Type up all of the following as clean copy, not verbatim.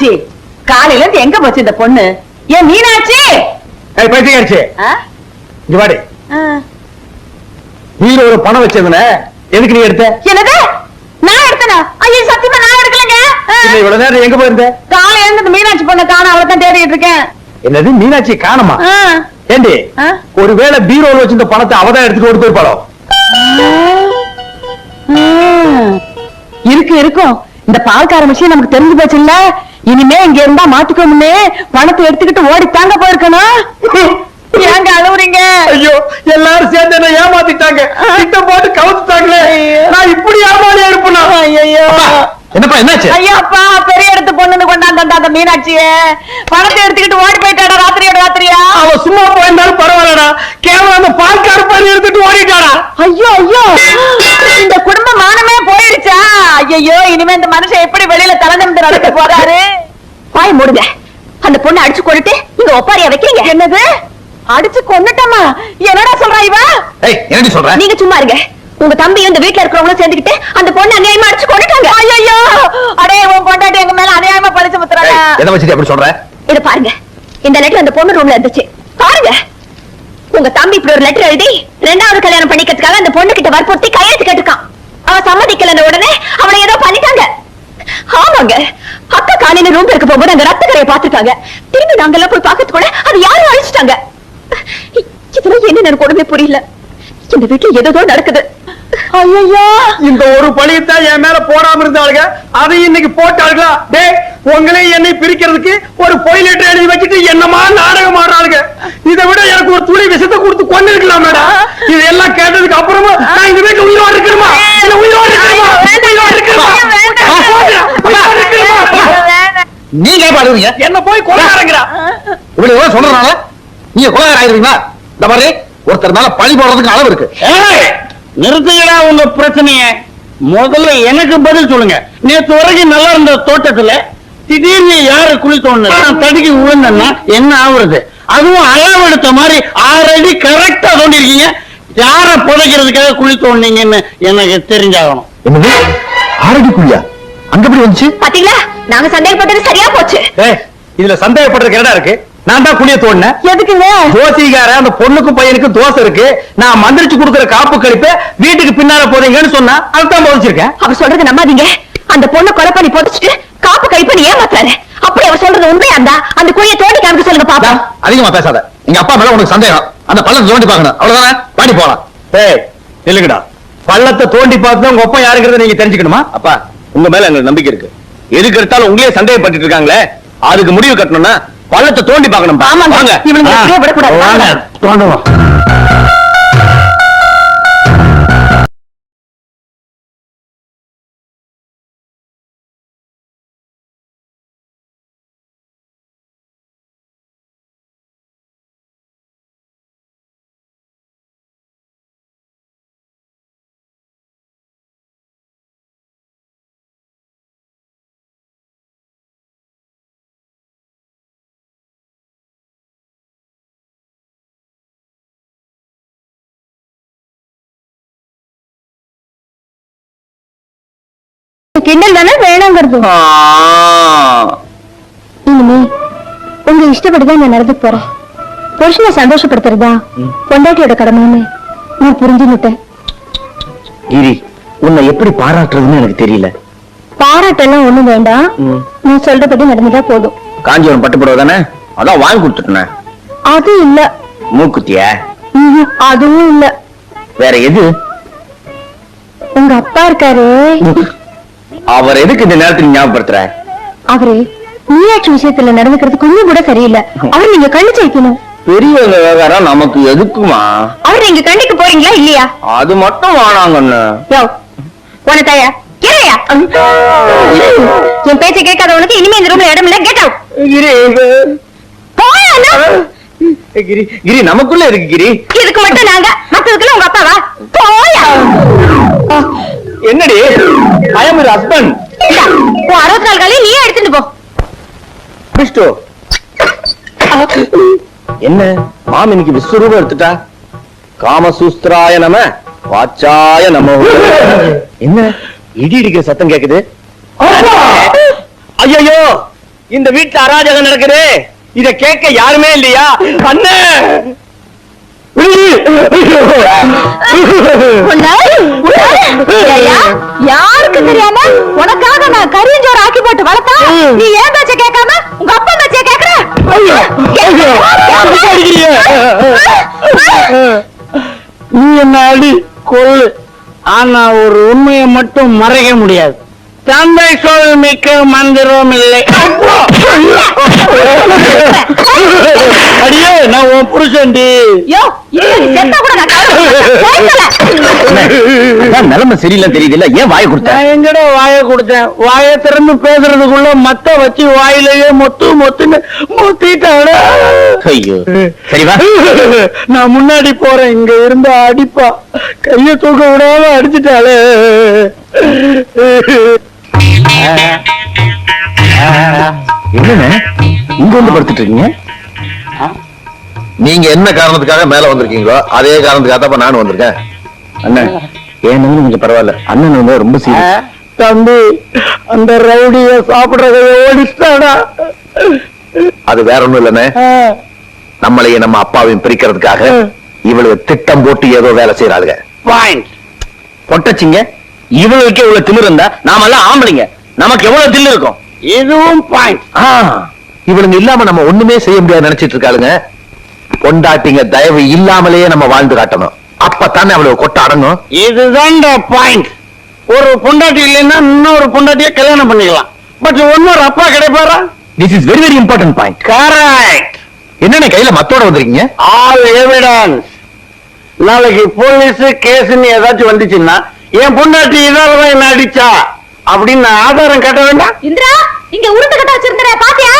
மீனாட்சி காலையில இருந்து எங்க போச்சு இந்த பொண்ணு? ஏன் மீனாட்சி? பைத்தியாச்சு இங்க வாடி. வீடு ஒரு பணம் வச்சிருந்தன, எதுக்கு நீ எடுத்த? என்னது? நான் எடுத்தனா? ஐயோ சத்தியமா நான் எடுக்கலங்க. இவ்வளவு நேரம் எங்க போயிருந்த? காலையில இருந்து மீனாட்சி பொண்ணு காணோம், அவளை தான் தேடிட்டு இருக்கேன். என்னது மீனாட்சி காணமா? ஏண்டி ஒருவேளை பீரோல வச்சிருந்த பணத்தை அவதான் எடுத்துட்டு ஓடி போயிருப்பாளோ? இருக்கும். இந்த பால்கார விஷயம் நமக்கு தெரிஞ்சு போச்சு இல்ல? இனிமே இங்க இருந்தா மாட்டிக்கோம்னு பணத்தை எடுத்துக்கிட்டு ஓடி தாங்க போயிருக்கணும். ஏங்க அழுவுறீங்க? ஐயோ எல்லாரும் சேர்ந்து என்ன ஏமாத்திட்டாங்க, திட்டம் போட்டு கவுத்துட்டாங்களே. நான் இப்படி ஏமாளியா இருப்பேனா? ஐயோ என்னப்பா என்னாச்சு? ஐயோ அப்பா, பெரிய இடத்து பொண்ணு கொண்டாந்து அந்த மீனாட்சிய பணத்தை எடுத்துக்கிட்டு ஓடி போயிட்டாடா. ராத்திரியோட ராத்திரியா? அவ சும்மா போயிருந்தாலும் பரவாயில்லடா, கேவலம் அந்த பால்கார பையன் எடுத்துட்டு ஓடிட்டாடா. ஐயோ ஐயோ, இந்த குடும்ப மானமே போயிடுச்சா? ஐயோ இனிமே இந்த மனுஷன் எப்படி வெளியில தலைநிமிந்து நடக்க போறாரு? வாய் மூடுங்க. அந்த பொண்ணை அடிச்சு கொண்டுட்டு நீங்க ஒப்பாரியா வைக்கிறீங்க. என்னது அடிச்சு கொண்டுட்டமா? என்னடா சொல்றா இவ? என்னடி சொல்ற? நீங்க சும்மா இருங்க. உங்க தம்பி இந்த வீட்டுல இருக்கிறவங்களும் சேர்ந்துக்கிட்டு அந்த பொண்ணு அநியாயமா அடிச்சு கொண்டுட்டாங்க. ஐயோ அடே, உன் பொண்டாட்டி எங்க மேல அநியாயமா பழிச்சு முத்துறாங்க. எதை வச்சுட்டு அப்படி சொல்ற? இத பாருங்க, இந்த லெட்டர் அந்த பொண்ணு ரூம்ல இருந்துச்சு. பாருங்க, உங்க தம்பி இப்படி ஒரு லெட்டர் எழுதி 2வது கல்யாணம் பண்ணிக்கிறதுக்காக அந்த பொண்ணு கிட்ட வற்புறுத்தி கையெழுத்து கேட்டிருக்கான். அவ சம்மதிக்கல உடனே அவளை ஏதோ பண்ணிட்டாங்க. ஆமாங்க, அக்கா காலையில ரூம் இருக்க போகும்போது அந்த ரத்த கரையை பாத்துட்டாங்க. திரும்பி நாங்க எல்லாம் போய் பார்க்கறது கூட அது யாரும் அழிச்சிட்டாங்க. இதெல்லாம் என்ன எனக்கு உடனே புரியல. இந்த வீட்டுல ஏதோ நடக்குது. ஐயோ, இந்த ஒரு பழியத்தான் என் மேல போடாம இருந்தாளுங்க, அதை இன்னைக்கு போட்டாளுங்களா? டே, உங்களே என்னை பிரிக்கிறதுக்கு ஒரு பொய் லெட்டர் எழுதி வச்சுட்டு என்னமா நாடகம் ஆடுறாளுங்க. இதை விட எனக்கு ஒரு துளி விஷத்தை கொடுத்து கொண்டு இருக்கலாம் மேடம். இதெல்லாம் கேட்டதுக்கு அப்புறமா நான் இந்த வீட்டுல உயிரோடு இருக்கணுமா? இல்ல உயிரோடு இருக்கணுமா? நீங்க பாடுவீங்க என்ன போய் கொலைகாரங்கிறா? இவ்வளவு சொல்றதுனால நீங்க கொலைகார ஆயிருவீங்களா? இந்த மாதிரி ஒருத்தர் மேல பழி போடுறதுக்கு அளவு இருக்கு. நிறுத்துங்கடா உங்க பிரச்சனைய. முதல்ல எனக்கு பதில் சொல்லுங்க. நேற்று வரைக்கும் நல்லா இருந்த தோட்டத்துல திடீர்னு யாரு குழி தோணுது, தடுக்கி விழுந்தா என்ன ஆகுறது? அதுவும் அளவு எடுத்த மாதிரி 6 அடி கரெக்டா தோண்டிருக்கீங்க. யார புதைக்கிறதுக்காக குழி தோண்டிங்கன்னு எனக்கு தெரிஞ்சாகணும். என்னது 6 அடி குழியா? அங்க எப்படி வந்துச்சு? பாத்தீங்களா, நாங்க சந்தேகப்பட்டது சரியா போச்சு. இதுல சந்தேகப்படுறதுக்கு என்ன இருக்கு? நான் தான் குழிய தோண்டினேன். எதுக்குங்க? ஜோசிகார அந்த பொண்ணுக்கும் பையனுக்கும் தோசை இருக்கு, நான் மந்திரிச்சு கொடுக்குற காப்பு கழிப்ப வீட்டுக்கு பின்னால போறீங்கன்னு சொன்னா அதுதான் போதிச்சிருக்கேன். அவர் சொல்றது நம்பாதீங்க. அந்த பொண்ணு கொலை பண்ணி போதிச்சுட்டு காப்பு கழிப்ப நீ ஏமாத்துறாரு. அப்படி அவர் சொல்றது உண்மையா இருந்தா அந்த குழியை தோண்டி காமிக்க சொல்லுங்க பாப்பா. அதிகமா பேசாத. எங்க அப்பா மேல உனக்கு சந்தேகம், அந்த பள்ளத்தை தோண்டி பார்க்கணும், அவ்வளவுதானே? பாடி போலாம். இல்லைங்கடா, பள்ளத்தை தோண்டி பார்த்து உங்க அப்பா யாருங்கிறத நீங்க தெரிஞ்சுக்கணுமா? அப்பா, உங்க மேல எங்களுக்கு நம்பிக்கை இருக்கு. எதுக்கு எடுத்தாலும் உங்களே சந்தேகப்பட்டு இருக்காங்களே, அதுக்கு முடிவு கட்டணும்னா பள்ளத்தை தோண்டி பார்க்கணும். வாங்க, தோண்டுவோம். கிண்டல் தானே வேணாங்கிறது. இனிமே உங்க இஷ்டப்படிதான் நான் நடந்து போறேன். புருஷனை சந்தோஷப்படுத்துறதா பொண்டாட்டியோட கடமைன்னு நான் புரிஞ்சுட்டேன். கிரி, உன்னை எப்படி பாராட்டுறதுன்னு எனக்கு தெரியல. பாராட்டெல்லாம் ஒண்ணும் வேண்டாம், நீ சொல்றபடி நடந்துட்டா போதும். காஞ்சிபுரம் பட்டுப்புடவை தானே, அதான் வாங்கி கொடுத்துட்டேன். அது இல்ல. மூக்குத்தியா? அதுவும் இல்ல. வேற எது? உங்க அப்பா இருக்காரு, அவர் எதுக்கு இந்த நேரத்தில் ஞாபகப்படுத்துற? அவரு மீனாட்சி விஷயத்துல நடந்துக்கிறது கொஞ்சம் கூட சரியில்லை. அவர் நீங்க கண்டிச்சு வைக்கணும். பெரியவங்க விவகாரம் நமக்கு எதுக்குமா? அவர் நீங்க கண்டிக்க போறீங்களா இல்லையா? அது மட்டும் வானாங்கன்னு போன தாயா கேளையா? என் பேச்சை கேட்காதவனுக்கு இனிமே இந்த ரூம்ல இடம் இல்ல. Get out. கிரி, கிரி நமக்குள்ள இருக்கு. கிரி, இதுக்கு மட்டும் நாங்க, மத்ததுக்குள்ள உங்க அப்பாவா? போயா. என்னடி? ஐ அம் யுவர் ஹஸ்பண்ட். 64 காலையை நீயே எடுத்துட்டு போ. பிஸ்டோ என்ன மாமினிக்கு விஸ்வரூபம் எடுத்துட்டா? காமசூஸ்திராய நம வாச்சாய நம. என்ன இடி இடிக்கிற சத்தம் கேக்குது? ஐயோ, இந்த வீட்டுல அராஜகம் நடக்குது. இத கேட்க யாருமே இல்லையா? அண்ணே யாருக்கு தெரியாம உனக்காக நான் கரியஞ்சோறு ஆக்கி போட்டு வளர்த்தா நீ ஏன் பேச்ச கேட்காம உங்க அப்பா பேச்ச கேக்குற? நீ என்ன அடி கொள்ளு, ஆனா ஒரு உண்மையை மட்டும் மறைக்க முடியாது. தந்தை சொல் மிக்க மந்திரம் இல்லை. அடியே நான் உன் புருஷன்டி. நிலைமை சரியில்லை தெரியுது. ஏன் வாயை கொடுத்த? நான் எங்கடா வாயை கொடுத்தேன்? வாயை திறந்து பேசுறதுக்குள்ள மத்த வச்சு வாயிலேயே மொத்துன்னு மொத்திட்டாடா. ஐயோ சரிவா, நான் முன்னாடி போறேன். இங்க இருந்து அடிப்பா, கைய தூக்க விடாம அடிச்சுட்டாளே. என்னன்னு இங்க வந்து படுத்துட்டு இருக்கீங்க? நீங்க என்ன காரணத்துக்காக மேல வந்திருக்கீங்களோ அதே காரணத்துக்காக தான் நானும் வந்திருக்கேன். அண்ணன் ஏன் கொஞ்சம் பரவாயில்ல, அண்ணன் வந்து ரொம்ப சீரியஸ். தம்பி, அந்த ரவுடிய சாப்பிடுறத ஓடிச்சாடா. அது வேற ஒண்ணும் இல்லைன்னு, நம்மளையே நம்ம அப்பாவையும் பிரிக்கிறதுக்காக இவளுக்கு திட்டம் போட்டு ஏதோ வேலை செய்யறாங்க. பொட்டச்சிங்க, இவளுக்கு இவ்வளவு திமிரு இருந்தா நாம எல்லாம் ஆம்பளைங்க, நமக்கு எவ்வளவு தில்லு இருக்கும்? இதுவும் பாயிண்ட். இவளுங்க இல்லாம நம்ம ஒண்ணுமே செய்ய முடியாது நினைச்சிட்டு இருக்காளுங்க. பொண்டாட்டிங்க தயவு இல்லாமலேயே நம்ம வாழ்ந்து காட்டணும், அப்பத்தானே அவளுக்கு கொட்ட அடங்கும். இதுதான் பாயிண்ட். ஒரு பொண்டாட்டி இல்லைன்னா இன்னொரு பொண்டாட்டிய கல்யாணம் பண்ணிக்கலாம். பட் ஒன்னொரு அப்பா கிடைப்பாரா? This is very very important point. Correct. என்னென்ன கையில மத்தோட வந்திருக்கீங்க? All evidence. நாளைக்கு போலீஸ் கேஸ்ன்னு ஏதாச்சும் வந்துச்சுன்னா என் பொண்டாட்டி இதாலதான் என்ன அடிச்சா அப்படின்னு நான் ஆதாரம் கட்ட வேண்டாம். இந்திரா, இங்க உருட்டு கட்ட வச்சிருக்கிற பாத்தியா?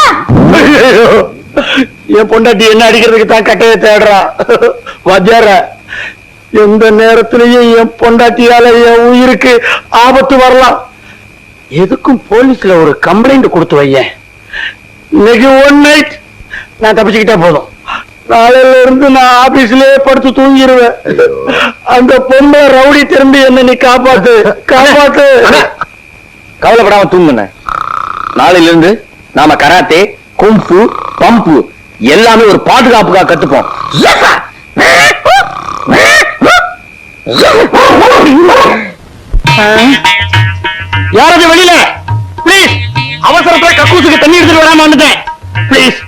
என் பொண்டாட்டி என்ன அடிக்கிறதுக்கு தான் கட்டையை தேடுறா. வஜார எந்த நேரத்திலையும் என் பொண்டாட்டியால என் உயிருக்கு ஆபத்து வரலாம். எதுக்கும் போலீஸ்ல ஒரு கம்ப்ளைண்ட் கொடுத்து வையேன். இன்னைக்கு ஒன் நைட் நான் தப்பிச்சுக்கிட்டா போதும். நாளையில இருந்து நான் ஆபீஸ்லயே படுத்து தூங்கிடுவேன். அந்த பொம்பளை ரவுடி திரும்பி என்ன நீ காப்பாத்து காப்பாத்து. கவலைப்படாம தூங்குன. நாளையில இருந்து நாம கராத்தே, கும்பு, பம்பு எல்லாமே ஒரு பாதுகாப்புக்காக கத்துப்போம். யாராவது வெளியில பிளீஸ், அவசரத்துல கக்கூசுக்கு தண்ணி எடுத்துட்டு வராம வந்துட்டேன். பிளீஸ்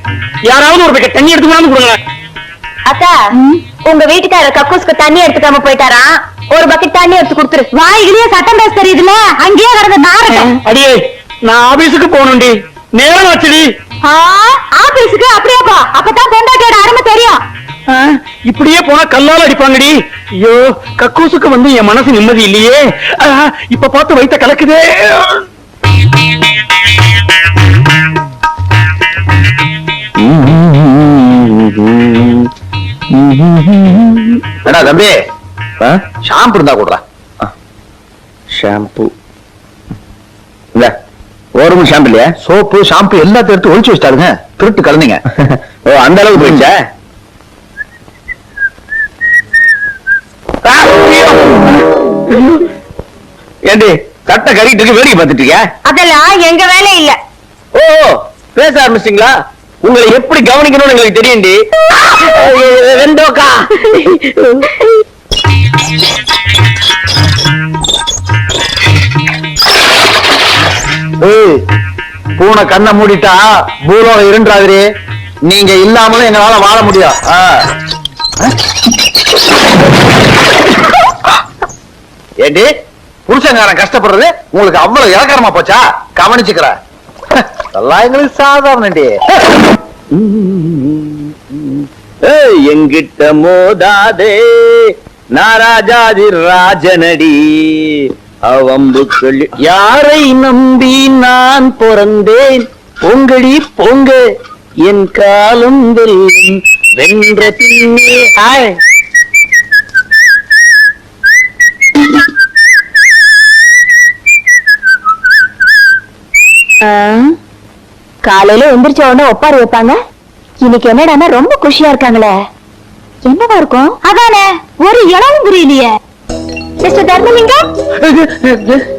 யாராவது ஒரு பக்கெட் தண்ணி எடுத்து கொண்டாந்து கொடுங்க. அத்தா, உங்க வீட்டுக்காரர் கக்கூஸ்க்கு தண்ணி எடுத்துக்காம போயிட்டாரா? ஒரு பக்கெட் தண்ணி எடுத்து கொடுத்துரு. வாயிலேயே சட்டம் பேச தெரியுதுல, அங்கேயே கிடந்த நாரட்டம். அடியே, நான் ஆபீஸுக்கு போகணும்டி, நேரம் வச்சுடி. ஆபீஸுக்கு அப்படியேப்பா, அப்பதான் பொண்டாட்டியோட அருமை தெரியும். இப்படியே போனா கல்லால அடிப்பாங்கடி. ஐயோ, கக்கூசுக்கு வந்து என் மனசு நிம்மதி இல்லையே. இப்ப பார்த்து வைத்த கலக்குதே. ஏடா தம்பி, ஷாம்பு இருந்தா கொடுறா. ஷாம்பு இல்ல, ஒரு ஷாம்பு இல்லையா? சோப்பு ஷாம்பு எல்லாத்தையும் எடுத்து ஒழிச்சு வச்சிட்டாருங்க. திருட்டு கலந்தீங்க. ஓ, அந்த அளவுக்கு போயிடுச்சா? ஏண்டி சட்டை கறிட்டு இருக்கு, வேடிக்கை பார்த்துட்டு இருக்க? அதெல்லாம் எங்க வேலை இல்ல. ஓ, பேச ஆரம்பிச்சிட்டீங்களா? உங்களை எப்படி கவனிக்கணும்னு எங்களுக்கு தெரியும்டி. ரெண்டோக்கா பூனை கண்ணை மூடிட்டா பூலோகம் இருண்டாதிரி. நீங்க இல்லாமலும் எங்களால வாழ முடியும். ஏண்டி, புருஷங்காரன் கஷ்டப்படுறது உங்களுக்கு அவ்வளவு இலக்கரமா போச்சா? கவனிச்சுக்கிற எல்லாம் எங்களுக்கு சாதாரண. எங்கிட்ட மோதாதே, நாராஜாதி ராஜனடி அவம்புக்கள். யாரை நம்பி நான் பிறந்தேன்? பொங்கடி பொங்க, என் காலம் வெல்லும் வென்ற பின்னே. ஹாய், காலையில எந்திரிச்ச உடனே ஒப்பாரி வைப்பாங்க. இன்னைக்கு என்னடா ரொம்ப குஷியா இருக்காங்களே, என்னவா இருக்கும்? அதானே, ஒரு இடமும் புரியலையே. மிஸ்டர் தர்மலிங்கம்,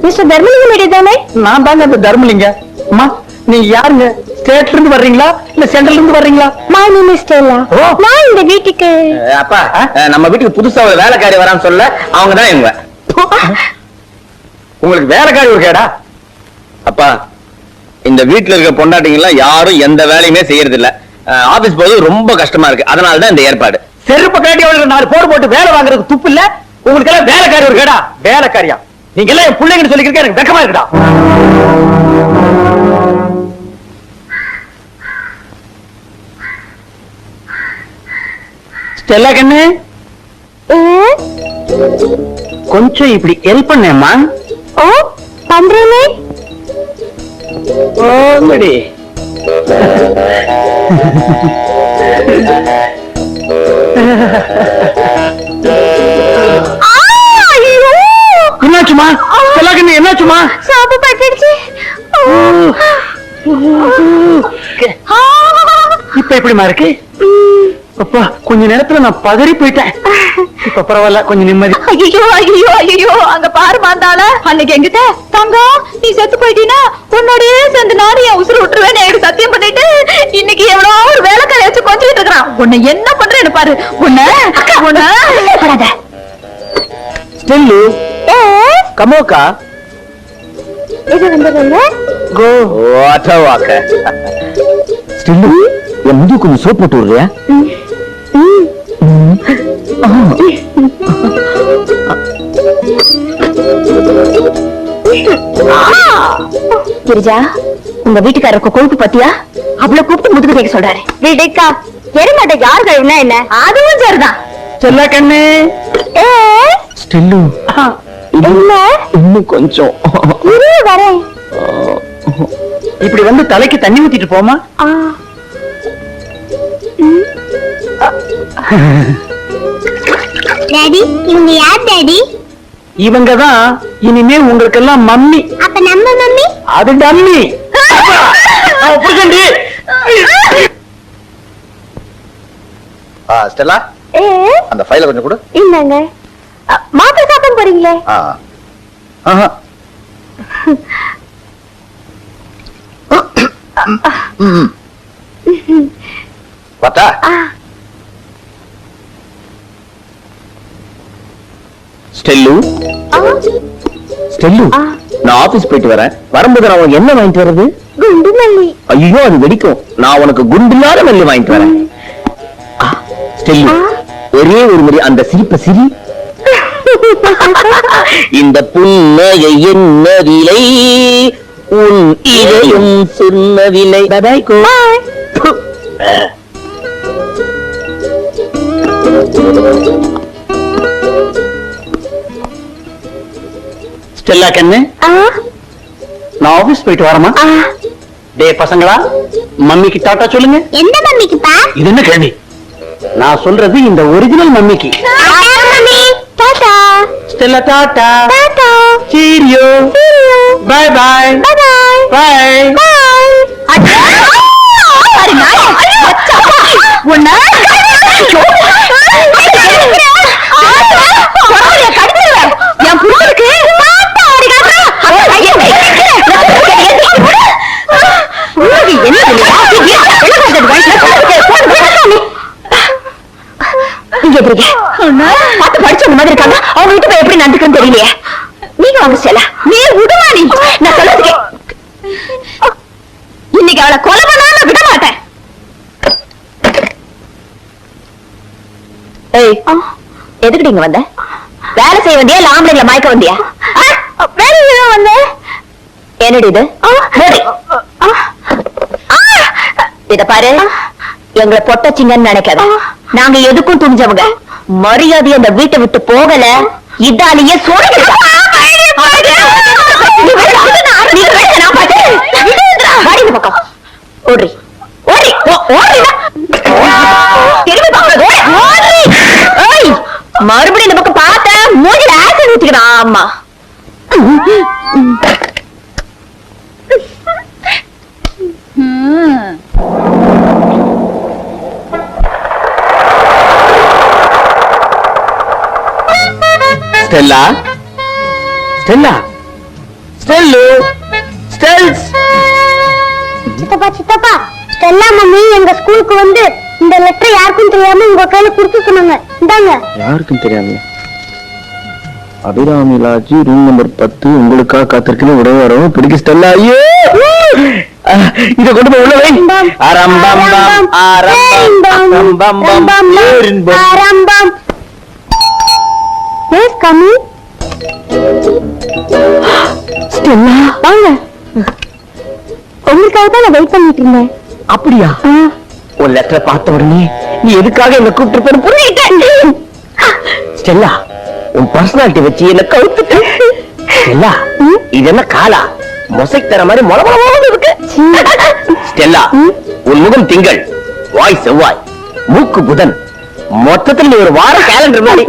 மிஸ்டர் தர்மலிங்கம் தானே? நான் தாங்க இந்த தர்மலிங்க. அம்மா, நீங்க யாருங்க? ஸ்டேட்ல இருந்து வர்றீங்களா இல்ல சென்ட்ரல்ல இருந்து வர்றீங்களா? My name is Stella. ஓ. நான் இந்த வீட்டுக்கு அப்பா நம்ம வீட்டுக்கு புதுசா ஒரு வேலைக்காரி வரான்னு சொல்ல அவங்க தான் இவங்க. உங்களுக்கு வேலைக்காரி ஒரு கேடா? அப்பா இந்த வீட்டுல இருக்க பொண்டாட்டிங்க எல்லாம் யாரும் எந்த வேலையுமே செய்யறது இல்ல. ஆபீஸ் போது ரொம்ப கஷ்டமா இருக்கு. அதனால தான் இந்த ஏற்பாடு. செருப்பு காட்டி அவளுக்கு 4 போடு போட்டு வேலை வாங்குறதுக்கு துப்பு இல்ல. உங்களுக்கு எல்லாம் வேலைக்காரி ஒரு கேடா? வேலைக்காரியா? நீங்க எல்லாம் என் பிள்ளைங்கன்னு சொல்லிக்கிறீங்க, எனக்கு வெக்கமா இருக்குடா. ஸ்டெல்லா கண்ணு, கொஞ்சம் இப்படி ஹெல்ப் பண்ணேம்மா. ஓ பண்றேனே. ஓடி என்னாச்சுமா? ஸ்டெல்லா கண்ணு என்னாச்சுமா? சாப்பு பட்டுடுச்சு. இப்ப எப்படிமா இருக்கு? அப்பா கொஞ்ச நேரத்துல நான் பதறி போயிட்டேன். இப்ப பரவாயில்ல, கொஞ்சம் நிம்மதி. ஐயோ ஐயோ ஐயோ, அங்க பாரு மாந்தாள. அன்னைக்கு என்கிட்ட தங்கம் நீ செத்து போயிட்டீனா உன்னோடயே சேர்ந்து நானும் என் உசுறு விட்டுருவேன் எனக்கு சத்தியம் பண்ணிட்டு இன்னைக்கு எவ்வளோ ஒரு வேலைக்கார வச்சு கொஞ்சிட்டு இருக்கிறான். உன்னை என்ன பண்றேன்னு பாரு. உன்னை ஸ்டெல்லு கமோக்கா இது வந்துடுங்க. கோ வாக்க ஸ்டெல்லு, என் முது கொஞ்சம் சோப் போட்டு விடுறியா? கிரிஜா, உங்க வீட்டுக்காரருக்கு கொழுப்பு பத்தியா? அவ்வளவு கூப்பிட்டு முதுகு தேக்க சொல்றாரு. வீட்டுக்கா எருமாட்ட யாரு கழுவுனா என்ன? அதுவும் சரிதான். ஸ்டெல்லா கண்ணு. ஸ்டெல்லு என்ன இன்னும் கொஞ்சம் இரு வரேன். இப்படி வந்து தலைக்கு தண்ணி ஊத்திட்டு போமா? டாடி, இவங்க யார் டாடி? இவங்கதான் இனிமே உங்களுக்கு எல்லாம் மம்மி. அப்ப நம்ம மம்மி? அது டம்மி. ஸ்டெல்லா, அந்த ஃபைல கொஞ்சம் கொடு. இல்லங்க, மாத்திரை சாப்பிட போறீங்களே? பார்த்தா ஸ்டெல்லு ஸ்டெல்லு, நான் ஆபீஸ் போயிட்டு வரேன். வரும்போது நான் உனக்கு என்ன வாங்கிட்டு வர்றது? குண்டு மல்லி. ஐயோ அது வெடிக்கும். நான் உனக்கு குண்டில்லாத மல்லி வாங்கிட்டு வரேன். ஸ்டெல்லு, ஒரே ஒரு முறை அந்த சிரிப்ப சிரி. இந்த புன்னகை என்ன விலை, உன் இதயம் சொன்ன விலை. பாய் கோ. ஸ்டெல்லா கண்ணு, நான் ஆபீஸ் போயிட்டு வரமா? டே பசங்களா, மம்மிக்கு டாட்டா சொல்லுங்க. எந்த மம்மிக்குப்பா? இது என்ன கேள்வி? நான் சொல்றது இந்த ஒரிஜினல் மம்மிக்கு. Tata Stella tata. Tata. Cheerio. Bye bye. Bye bye. Bye. என் புருஷனுக்கு படிச்சவங்க மாதிரி இருக்காங்க. அவங்க வீட்டு எப்படி நடந்துக்குன்னு தெரியலையே. நீங்க வாங்க ஸ்டெல்லா. நீ விடுவா? நீ நான் சொல்றதுக்கு இன்னைக்கு அவளை கொலை பண்ணாம விட மாட்டேன். ஏய், எதுக்கு நீங்க வந்த? வேலை செய்ய வந்தியா இல்ல ஆம்பளைங்களை மயக்க வந்தியா? வேலை செய்ய வந்தேன். என்னடி இது? இத பாரு, எங்களை பொட்டச்சிங்கன்னு நினைக்காத. நாங்க எதுக்கும் துணிஞ்சவங்க. மரியாதை அந்த வீட்டை விட்டு போகல, இதாலேயே மறுபடியும் இந்த பக்கம் பார்த்த மூஞ்சில ஆசிட் ஊத்திக்கிறான். ஆமா, ஸ்டெல்லா, ஸ்டெல்லா, ஸ்டெல்லு, ஸ்டெல்ஸ். சித்தப்பா சித்தப்பா ஸ்டெல்லா மம்மி எங்க ஸ்கூலுக்கு வந்து இந்த லெட்டர் யாருக்கும் தெரியாம உங்க கையில கொடுத்து சொன்னாங்க. இந்தாங்க. யாருக்கும் தெரியாம அபிராமி லாட்ஜி ரூம் நம்பர் 10 உங்களுக்காக காத்திருக்கணும். உடனே வரவும் பிடிக்க ஸ்டெல்லா. ஐயோ இத கொண்டு போய் உள்ள வை. ஆரம்பம் ஆரம்பம் ஆரம்பம் ஆரம்பம். எஸ் கம்மி. ஸ்டெல்லா வாங்க. உங்களுக்காக தான் நான் வெயிட் பண்ணிட்டு இருந்தேன். அப்படியா? உன் லெட்டரை பார்த்த உடனே நீ எதுக்காக என்ன கூப்பிட்டு புரிஞ்சுக்கிட்டேன். ஸ்டெல்லா, உன் பர்சனாலிட்டி வச்சு என்ன கவுத்துட்டு. ஸ்டெல்லா, இது என்ன காலா மொசைக் தர மாதிரி மொளமொளமொளன்னு இருக்கு. ஸ்டெல்லா, உன் முகம் திங்கள், வாய் செவ்வாய், மூக்கு புதன், மொத்தத்தில் நீ ஒரு வார கேலண்டர் மாதிரி.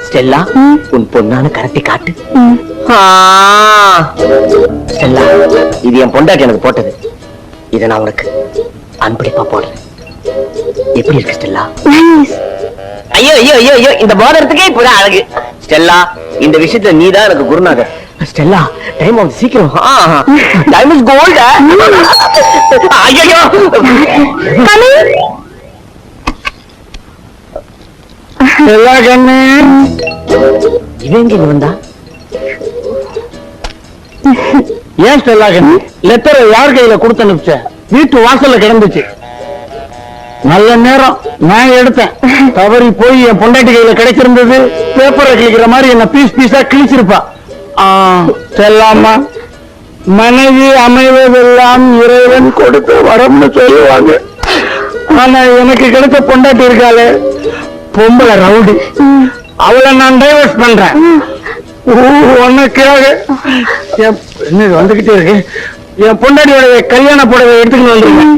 ஸ்டெல்லா, உன் பொண்ணான கரத்தை காட்டு. ஸ்டெல்லா, இது என் பொண்டாட்டி எனக்கு போட்டது. இதை நான் உனக்கு அன்பளிப்பா போடுறேன். எப்படி இருக்கு ஸ்டெல்லா? ஐயோ ஐயோ ஐயோ ஐயோ, இந்த மோதிரத்துக்கே இப்பதான் அழகு. ஸ்டெல்லா, இந்த விஷயத்துல நீதான் எனக்கு குருநாதர். ஸ்டெல்லா, டைம் ஆகுது, சீக்கிரம். Time is gold. ஐயோ எல்லா கண்ணு இவன் எங்க இங்க வந்தா? ஏன் ஸ்டெல்லா கண்ணு லெட்டரை யார் கையில கொடுத்து அனுப்பிச்ச? வீட்டு வாசல்ல கிடந்துச்சு. நல்ல நேரம் நான் எடுத்தேன். தவறி போய் என் பொண்டாட்டி கையில கிடைச்சிருந்தது. பேப்பரை கிழிக்கிற மாதிரி என்ன பீஸ் பீஸா கிழிச்சிருப்பா. செல்லாமா, மனைவி அமைவதெல்லாம் இறைவன் கொடுத்த வரம்னு சொல்லுவாங்க. ஆனா எனக்கு கிடைச்ச பொண்டாட்டி இருக்காளே, பொம்பளை ரவுடி. அவளை நான் டைவர்ஸ் பண்றேன். உனக்காக என்ன வந்துகிட்டே இருக்கு. என் பொண்டாட்டியோட கல்யாண புடவை எடுத்துக்கிட்டு வந்துருக்கேன்.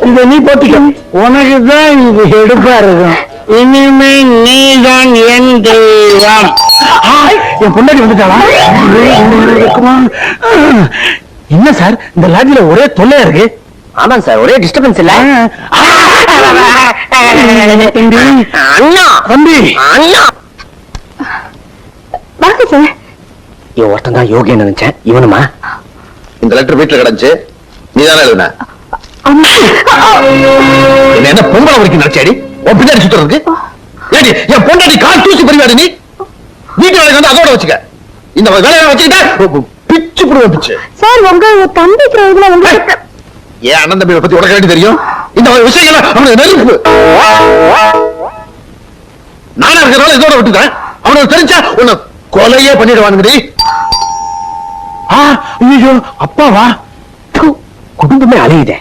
இத நீ போட்டிக்க. உனக்குதான் இது எடுப்பா இருக்கும். இனிமே நீதான் என் தெய்வம். என் பொண்டாட்டி வந்துட்டாளா? என்ன சார், இந்த லாட்ஜில ஒரே தொல்லையா இருக்கு. ஆமாங்க சார், ஒரே டிஸ்டர்பன்ஸ் இல்ல. அண்ணா தம்பி, அண்ணா, வணக்கம் சார். இவன் ஒருத்தன் தான் யோகின்னு நினைச்சேன். இவனுமா? இந்த லெட்டர் வீட்டுல கிடந்துச்சு, நீதானே எழுதுன? என்ன பொம்பளை வரைக்கும் நினைச்சாடி உன் பின்னாடி சுத்துறதுக்கு? ஏடி, என் பொண்டாட்டி கால் தூசி பறிவாடி. நீ வீட்டு வேலைக்கு வந்து அதோட வச்சுக்க. இந்த வேலையை வச்சுக்கிட்டா பிச்சு புடுவ பிச்சு. சார் உங்க தம்பிக்கு இதுல உங்களுக்கு ஏன் அண்ணன் தம்பியை பத்தி உனக்கு வேண்டி தெரியும்? இந்த விஷயங்கள் அவனுக்கு நெருப்பு. நானா இருக்கிறனால இதோட விட்டுட்டேன். அவனுக்கு தெரிஞ்சா உன்னை கொலையே பண்ணிடுவானுங்கடி. ஐயோ அப்பாவா? குடும்பமே அலையுதே.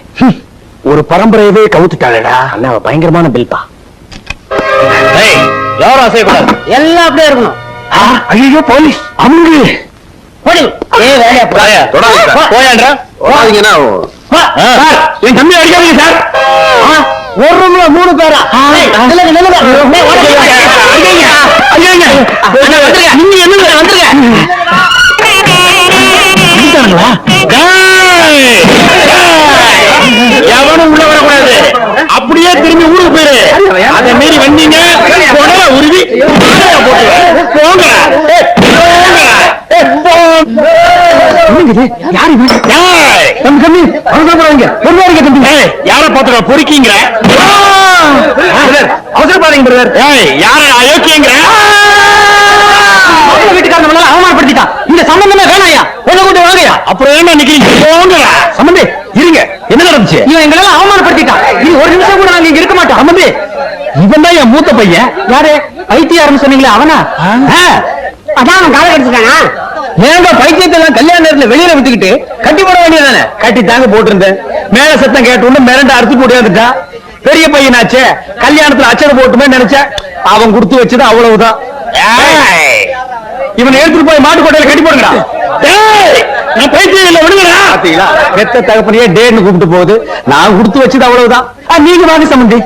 ஒரு பரம்பரையவே கவுத்துட்டாளடா. அண்ணா பயங்கரமான பில்பா. யாரும் அசையக்கூடாது, எல்லாம் அப்படியே இருக்கணும். ஐயோ போலீஸ் அமுங்கு போயாண்டா. என் தம்பி அடிக்காதீங்க சார். ஒரு ரூம்ல 3 பேரா? நீங்க என்ன வந்துருங்க. எவனும் உள்ள வரக்கூடாது. அப்படியே திரும்பி ஊருக்கு போயிரு. அதை மீறி வந்தீங்க உருவி போங்க. யார பாத்துக்க பொறுக்கீங்க? அவசரப்பாருங்க பிரதர். யார அயோக்கியங்க? வீட்டுக்காரங்க அவமானப்படுத்திட்டான். இந்த சம்பந்தமே வேணாயா, உள்ள கொண்டு வாங்கயா. அப்புறம் என்ன நிக்கிறீங்க? போங்க சம்பந்தி, இருங்க. என்ன நடந்துச்சு? இவன் எங்களெல்லாம் அவமானப்படுத்திட்டான். இது ஒரு நிமிஷம் கூட நாங்க இங்க இருக்க மாட்டோம். சம்பந்தி, இவன் தான் என் மூத்த பையன். யாரு? ஐடிஆர்னு சொன்னீங்களே அவனா? அதான் அவன் கால கடிச்சிட்டானா? ஏங்க பைத்தியத்தை எல்லாம் கல்யாண நேரத்துல வெளியில விட்டுக்கிட்டு கட்டி போட வேண்டியதானே? கட்டி தாங்க போட்டிருந்தேன். மேல சத்தம் கேட்டு மிரண்ட அறுத்து போட்டு பெரிய பையனாச்சே, கல்யாணத்துல அச்சரை போட்டுமே நினைச்சேன். அவன் கொடுத்து வச்சது அவ்வளவுதான். இவனை எடுத்துட்டு போய் மாட்டுக்கோட்டையில கட்டி போடுங்கடா. பைத்தியம் இல்ல, விடுங்கடா. பாத்தீங்களா, பெத்த தகப்பனையே டேன்னு கூப்பிட்டு போகுது. நான் கொடுத்து வச்சது அவ்வளவுதான். நீங்க வாங்க சம்பந்தி.